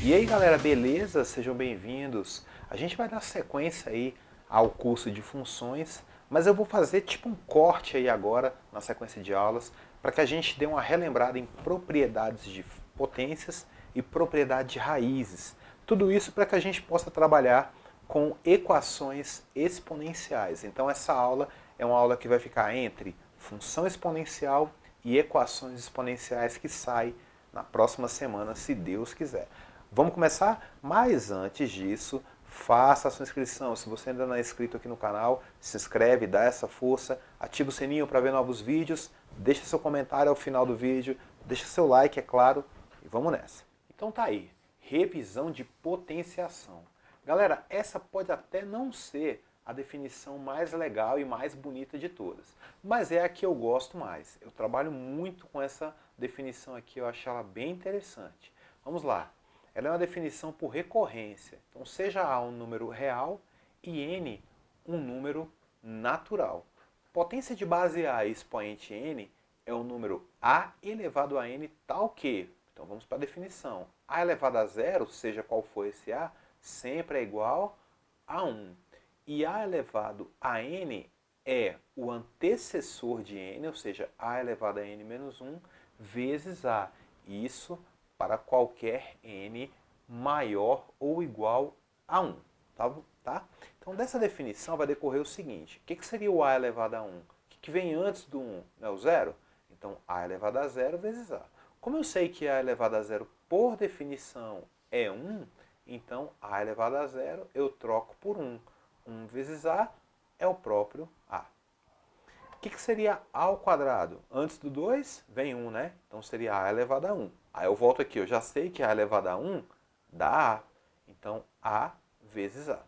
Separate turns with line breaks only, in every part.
E aí galera, beleza? Sejam bem-vindos. A gente vai dar sequência aí ao curso de funções, mas eu vou fazer tipo um corte aí agora na sequência de aulas para que a gente dê uma relembrada em propriedades de potências e propriedade de raízes. Tudo isso para que a gente possa trabalhar com equações exponenciais. Então essa aula é uma aula que vai ficar entre função exponencial e equações exponenciais que sai na próxima semana, se Deus quiser. Vamos começar? Mas antes disso, faça a sua inscrição. Se você ainda não é inscrito aqui no canal, se inscreve, dá essa força, ativa o sininho para ver novos vídeos, deixa seu comentário ao final do vídeo, deixa seu like, é claro, e vamos nessa. Então tá aí, revisão de potenciação. Galera, essa pode até não ser a definição mais legal e mais bonita de todas, mas é a que eu gosto mais. Eu trabalho muito com essa definição aqui, eu acho ela bem interessante. Vamos lá. Ela é uma definição por recorrência. Então, seja A um número real e N um número natural. Potência de base A e expoente N é o número A elevado a N tal que... Então, vamos para a definição. A elevado a zero, seja qual for esse A, sempre é igual a 1. E A elevado a N é o antecessor de N, ou seja, A elevado a N menos 1, vezes A. Isso para qualquer n maior ou igual a 1. Tá? Então, dessa definição vai decorrer o seguinte. O que seria o a elevado a 1? O que vem antes do 1? Não é o zero? Então, a elevado a zero vezes a. Como eu sei que a elevado a zero, por definição, é 1, então, a elevado a zero eu troco por 1. 1 vezes a é o próprio a. O que seria a ao quadrado? Antes do 2 vem 1, né? Então seria a elevado a 1. Aí eu volto aqui, eu já sei que a elevado a 1 dá a. Então a vezes a.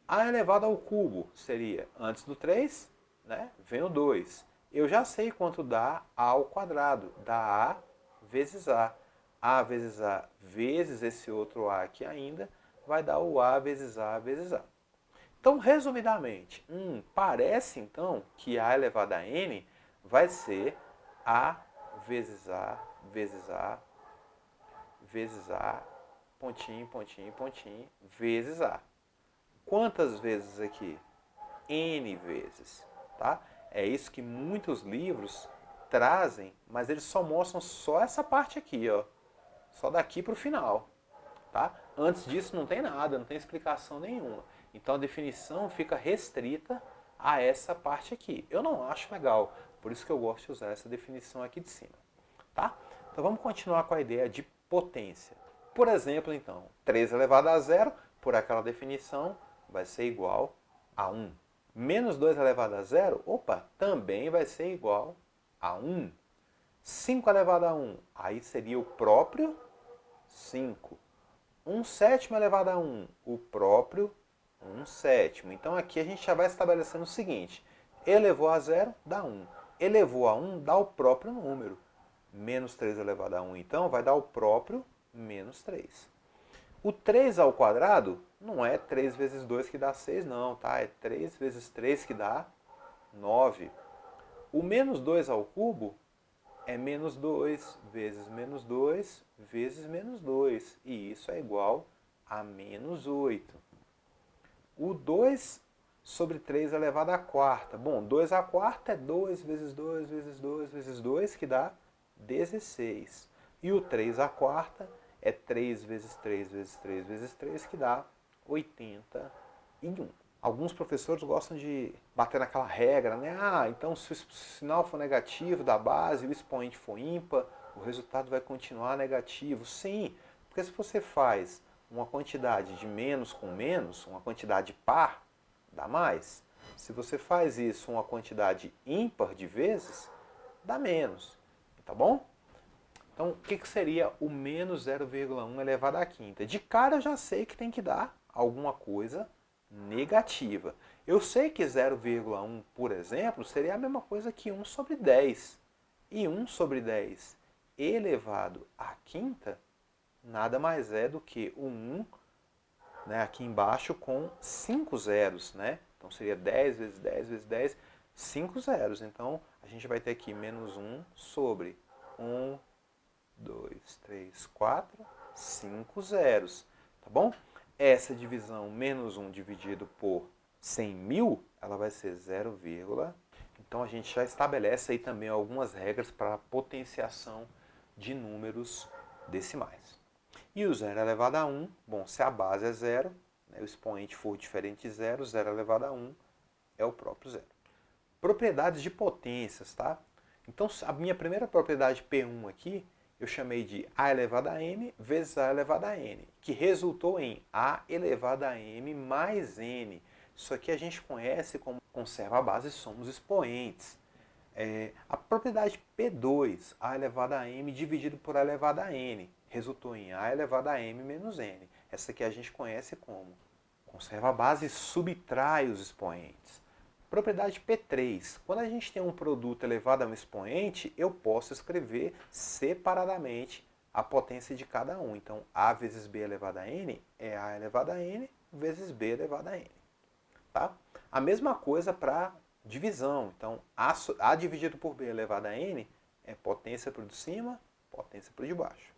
A elevado ao cubo seria antes do 3, né? Vem o 2. Eu já sei quanto dá a ao quadrado. Dá a vezes a. A vezes a vezes esse outro a aqui ainda vai dar o a vezes a vezes a. Então, resumidamente, parece então que a elevado a n vai ser a vezes a vezes a vezes a, pontinho, pontinho, pontinho, vezes a. Quantas vezes aqui? N vezes, tá? É isso que muitos livros trazem, mas eles só mostram só essa parte aqui, ó. Só daqui para o final, tá? Antes disso não tem nada, não tem explicação nenhuma. Então a definição fica restrita a essa parte aqui. Eu não acho legal, por isso que eu gosto de usar essa definição aqui de cima, tá? Então vamos continuar com a ideia de potência. Por exemplo, então, 3 elevado a zero, por aquela definição, vai ser igual a 1. Menos 2 elevado a zero, opa, também vai ser igual a 1. 5 elevado a 1, aí seria o próprio 5. 1 sétimo elevado a 1, o próprio 1 sétimo. Então aqui a gente já vai estabelecendo o seguinte. Elevou a zero, dá 1. Elevou a 1, dá o próprio número. Menos 3 elevado a 1, então, vai dar o próprio menos 3. O 3 ao quadrado não é 3 vezes 2 que dá 6, não, tá? É 3 vezes 3 que dá 9. O menos 2 ao cubo é menos 2 vezes menos 2 vezes menos 2. E isso é igual a menos 8. O 2 sobre 3 elevado à quarta. Bom, 2 à quarta é 2 vezes 2 vezes 2 vezes 2, que dá 16. E o 3 à quarta é 3 vezes 3 vezes 3 vezes 3, que dá 81. Alguns professores gostam de bater naquela regra, né? Ah, então se o sinal for negativo da base e o expoente for ímpar, o resultado vai continuar negativo. Sim, porque se você faz uma quantidade de menos com menos, uma quantidade par, dá mais. Se você faz isso uma quantidade ímpar de vezes, dá menos. Tá bom? Então, o que seria o menos 0,1 elevado à quinta? De cara eu já sei que tem que dar alguma coisa negativa. Eu sei que 0,1, por exemplo, seria a mesma coisa que 1 sobre 10. E 1 sobre 10 elevado à quinta nada mais é do que o 1, né, aqui embaixo com 5 zeros. Né? Então seria 10 vezes 10 vezes 10. 5 zeros. Então, a gente vai ter aqui menos 1 sobre 1, 2, 3, 4, 5 zeros. Tá bom? Essa divisão, menos 1 dividido por 100.000, ela vai ser 0, então a gente já estabelece aí também algumas regras para a potenciação de números decimais. E o 0 elevado a 1, bom, se a base é 0, né, o expoente for diferente de 0, 0 elevado a 1 é o próprio zero. Propriedades de potências, tá? Então, a minha primeira propriedade P1 aqui, eu chamei de A elevado a M vezes A elevado a N, que resultou em A elevado a M mais N. Isso aqui a gente conhece como conserva a base somos expoentes. A propriedade P2, A elevado a M dividido por A elevado a N, resultou em A elevado a M menos N. Essa aqui a gente conhece como conserva a base e subtrai os expoentes. Propriedade P3. Quando a gente tem um produto elevado a um expoente, eu posso escrever separadamente a potência de cada um. Então, A vezes B elevado a N é A elevado a N vezes B elevado a N. Tá? A mesma coisa para divisão. Então, A dividido por B elevado a N é potência para o de cima, potência para o de baixo.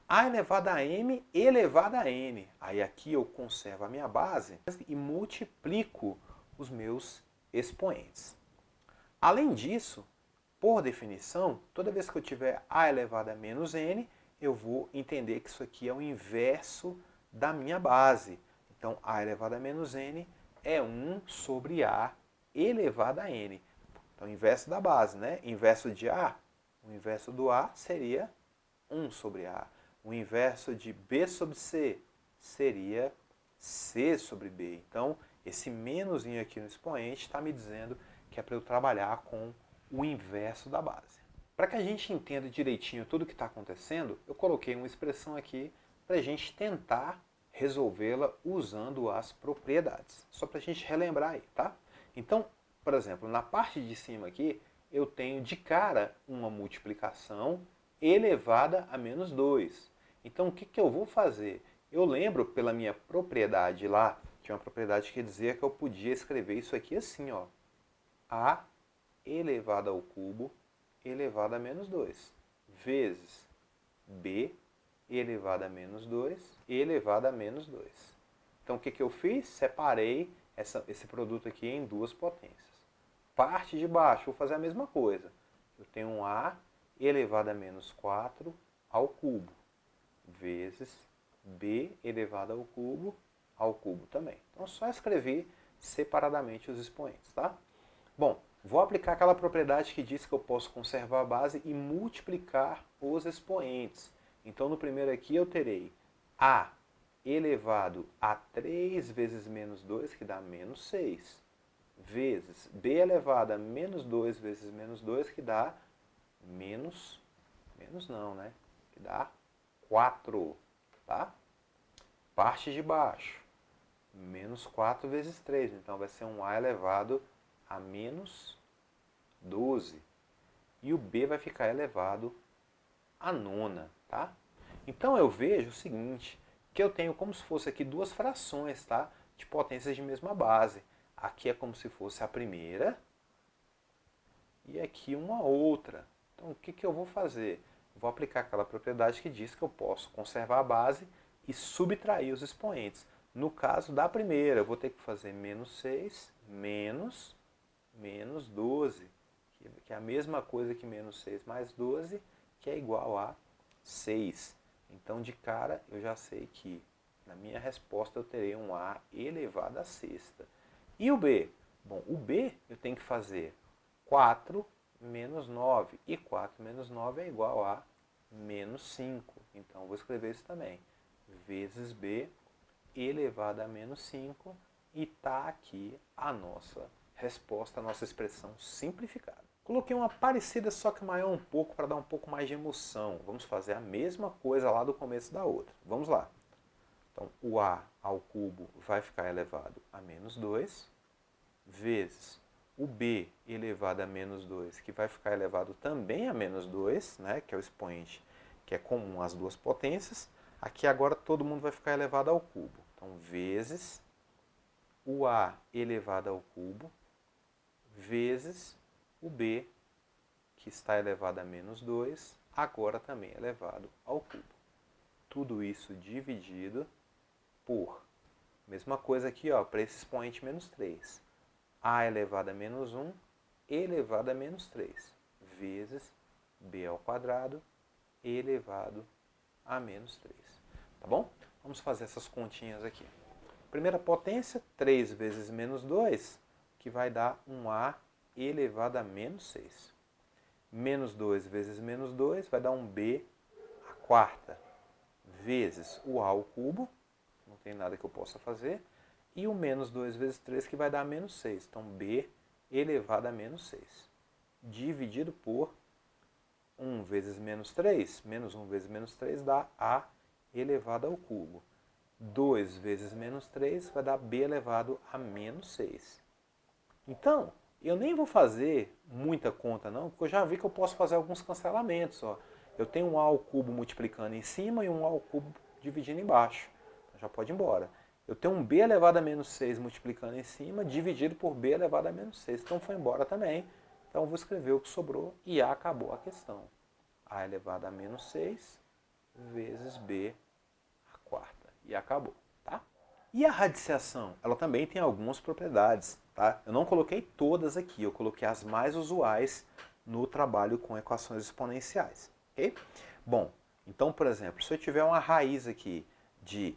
A elevado a M elevado a N. Aí aqui eu conservo a minha base e multiplico os meus expoentes. Além disso, por definição, toda vez que eu tiver A elevado a menos N, eu vou entender que isso aqui é o inverso da minha base. Então, A elevado a menos N é 1 sobre A elevado a N. Então, inverso da base, né? Inverso de A, o inverso do A seria 1 sobre A. O inverso de B sobre C seria C sobre B. Então, esse menoszinho aqui no expoente está me dizendo que é para eu trabalhar com o inverso da base. Para que a gente entenda direitinho tudo o que está acontecendo, eu coloquei uma expressão aqui para a gente tentar resolvê-la usando as propriedades. Só para a gente relembrar aí, tá? Então, por exemplo, na parte de cima aqui, eu tenho de cara uma multiplicação elevada a menos 2. Então, o que eu vou fazer? Eu lembro, pela minha propriedade lá, tinha uma propriedade que dizia que eu podia escrever isso aqui assim, ó. A elevado ao cubo elevado a menos 2 vezes B elevado a menos 2 elevado a menos 2. Então, o que eu fiz? Separei esse produto aqui em duas potências. Parte de baixo, vou fazer a mesma coisa. Eu tenho um A elevado a menos 4 ao cubo vezes B elevado ao cubo também. Então, só escrever separadamente os expoentes, tá? Bom, vou aplicar aquela propriedade que diz que eu posso conservar a base e multiplicar os expoentes. Então, no primeiro aqui eu terei A elevado a 3 vezes menos 2, que dá menos 6, vezes B elevado a menos 2 vezes menos 2, que dá menos não, né? Que dá 4, tá? Parte de baixo, menos 4 vezes 3, então vai ser um A elevado a menos 12. E o B vai ficar elevado a nona, tá? Então eu vejo o seguinte, que eu tenho como se fosse aqui duas frações, tá? De potências de mesma base. Aqui é como se fosse a primeira e aqui uma outra. Então o que eu vou fazer? Vou aplicar aquela propriedade que diz que eu posso conservar a base e subtrair os expoentes. No caso da primeira, eu vou ter que fazer menos 6 menos 12, que é a mesma coisa que menos 6 mais 12, que é igual a 6. Então, de cara, eu já sei que na minha resposta eu terei um A elevado a sexta. E o B? Bom, o B eu tenho que fazer 4 menos 9. E 4 menos 9 é igual a menos 5. Então, eu vou escrever isso também. Vezes B elevado a menos 5. E está aqui a nossa resposta, a nossa expressão simplificada. Coloquei uma parecida, só que maior um pouco, para dar um pouco mais de emoção. Vamos fazer a mesma coisa lá do começo da outra. Vamos lá. Então, o A ao cubo vai ficar elevado a menos 2, vezes o B elevado a menos 2, que vai ficar elevado também a menos 2, né, que é o expoente que é comum às duas potências. Aqui agora todo mundo vai ficar elevado ao cubo. Então, vezes o A elevado ao cubo, vezes o b, que está elevado a menos 2, agora também elevado ao cubo. Tudo isso dividido por, mesma coisa aqui, para esse expoente menos 3, a elevado a menos 1 elevado a menos 3, vezes b ao quadrado elevado a menos 3. Tá bom? Vamos fazer essas continhas aqui. Primeira potência, 3 vezes menos 2, que vai dar um a elevado a menos 6. Menos 2 vezes menos 2 vai dar um b à quarta, vezes o a ao cubo, não tem nada que eu possa fazer, e o menos 2 vezes 3, que vai dar menos 6. Então, b elevado a menos 6, dividido por 1 vezes menos 3, menos 1 vezes menos 3 dá a elevado ao cubo. 2 vezes menos 3 vai dar b elevado a menos 6. Então, eu nem vou fazer muita conta não, porque eu já vi que eu posso fazer alguns cancelamentos. Eu tenho um a ao cubo multiplicando em cima e um a ao cubo dividindo embaixo. Então já pode ir embora. Eu tenho um b elevado a menos 6 multiplicando em cima, dividido por b elevado a menos 6. Então foi embora também. Então eu vou escrever o que sobrou e acabou a questão. A elevado a menos 6 vezes b à quarta. E acabou, tá? E a radiciação? Ela também tem algumas propriedades, tá? Eu não coloquei todas aqui, eu coloquei as mais usuais no trabalho com equações exponenciais, ok? Bom, então, por exemplo, se eu tiver uma raiz aqui de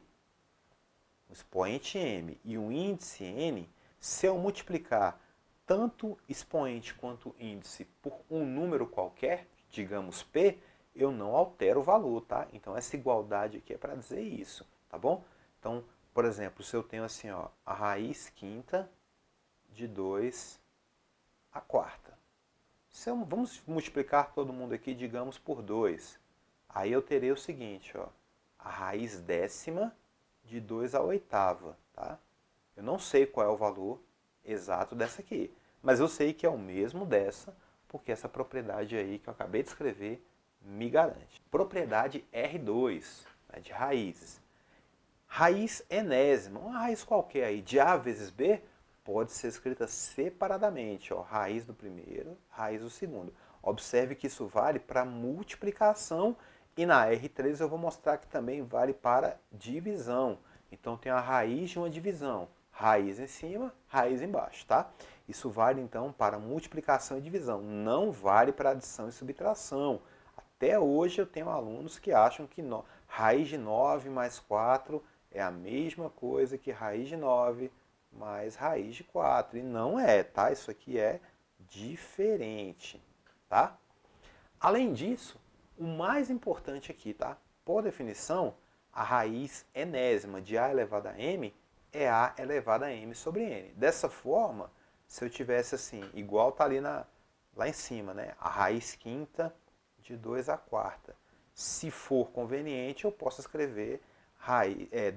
um expoente m e um índice n, se eu multiplicar tanto expoente quanto índice por um número qualquer, digamos p, eu não altero o valor, tá? Então essa igualdade aqui é para dizer isso, tá bom? Então, por exemplo, se eu tenho assim, a raiz quinta de 2 à quarta. Vamos multiplicar todo mundo aqui, digamos, por 2. Aí eu terei o seguinte, a raiz décima de 2 à oitava, tá? Eu não sei qual é o valor exato dessa aqui, mas eu sei que é o mesmo dessa, porque essa propriedade aí que eu acabei de escrever me garante. Propriedade R2, né, de raízes. Raiz enésima, uma raiz qualquer aí, de A vezes B, pode ser escrita separadamente. Raiz do primeiro, raiz do segundo. Observe que isso vale para multiplicação e na R3 eu vou mostrar que também vale para divisão. Então tem a raiz de uma divisão. Raiz em cima, raiz embaixo, tá? Isso vale então para multiplicação e divisão. Não vale para adição e subtração. Até hoje eu tenho alunos que acham que raiz de 9 mais 4 é a mesma coisa que raiz de 9 mais raiz de 4. E não é, tá? Isso aqui é diferente, tá? Além disso, o mais importante aqui, tá? Por definição, a raiz enésima de a elevado a m é a elevado a m sobre n. Dessa forma, se eu tivesse assim, igual tá ali lá em cima, né? A raiz quinta de 2 à quarta. Se for conveniente, eu posso escrever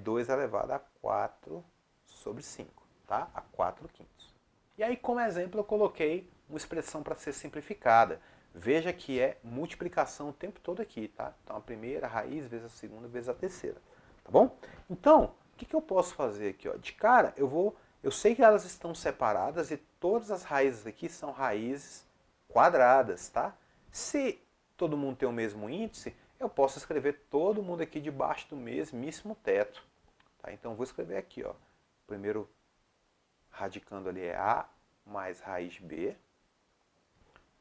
2 elevado a 4 sobre 5, tá? A 4 quintos. E aí, como exemplo, eu coloquei uma expressão para ser simplificada. Veja que é multiplicação o tempo todo aqui, tá? Então, a primeira raiz vezes a segunda vezes a terceira, tá bom? Então, o que eu posso fazer aqui? De cara, eu sei que elas estão separadas e todas as raízes aqui são raízes quadradas, tá? Se todo mundo tem o mesmo índice, eu posso escrever todo mundo aqui debaixo do mesmíssimo teto. Tá? Então, eu vou escrever aqui, primeiro radicando ali é A mais raiz B,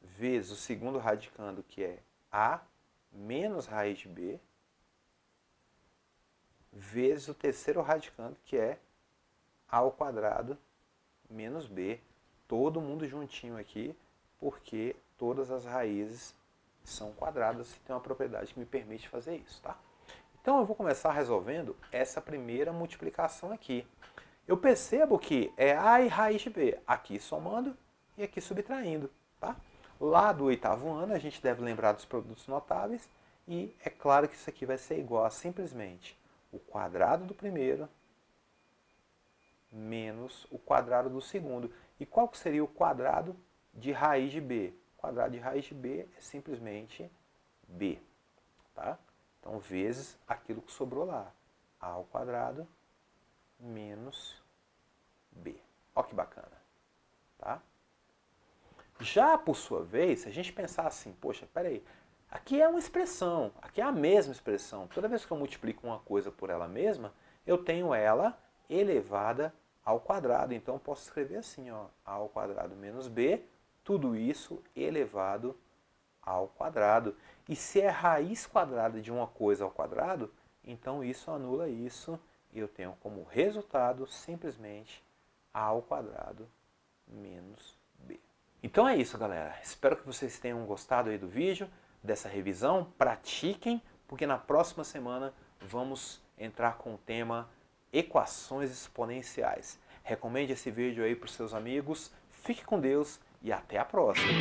vezes o segundo radicando, que é A menos raiz B, vezes o terceiro radicando, que é A ao quadrado menos B. Todo mundo juntinho aqui, porque todas as raízes são quadradas e tem uma propriedade que me permite fazer isso, tá? Então eu vou começar resolvendo essa primeira multiplicação aqui. Eu percebo que é A e raiz de B, aqui somando e aqui subtraindo, tá? Lá do oitavo ano a gente deve lembrar dos produtos notáveis e é claro que isso aqui vai ser igual a simplesmente o quadrado do primeiro menos o quadrado do segundo. E qual que seria o quadrado de raiz de B? O quadrado de raiz de B é simplesmente B, tá? Então, vezes aquilo que sobrou lá. A ao quadrado menos B. Olha que bacana, tá? Já por sua vez, se a gente pensar assim, poxa, peraí, aqui é uma expressão, aqui é a mesma expressão. Toda vez que eu multiplico uma coisa por ela mesma, eu tenho ela elevada ao quadrado. Então eu posso escrever assim, ó, a ao quadrado menos b, tudo isso elevado ao quadrado. E se é raiz quadrada de uma coisa ao quadrado, então isso anula isso e eu tenho como resultado simplesmente a ao quadrado menos b. Então é isso, galera. Espero que vocês tenham gostado aí do vídeo, dessa revisão. Pratiquem, porque na próxima semana vamos entrar com o tema equações exponenciais. Recomende esse vídeo aí para os seus amigos. Fique com Deus e até a próxima.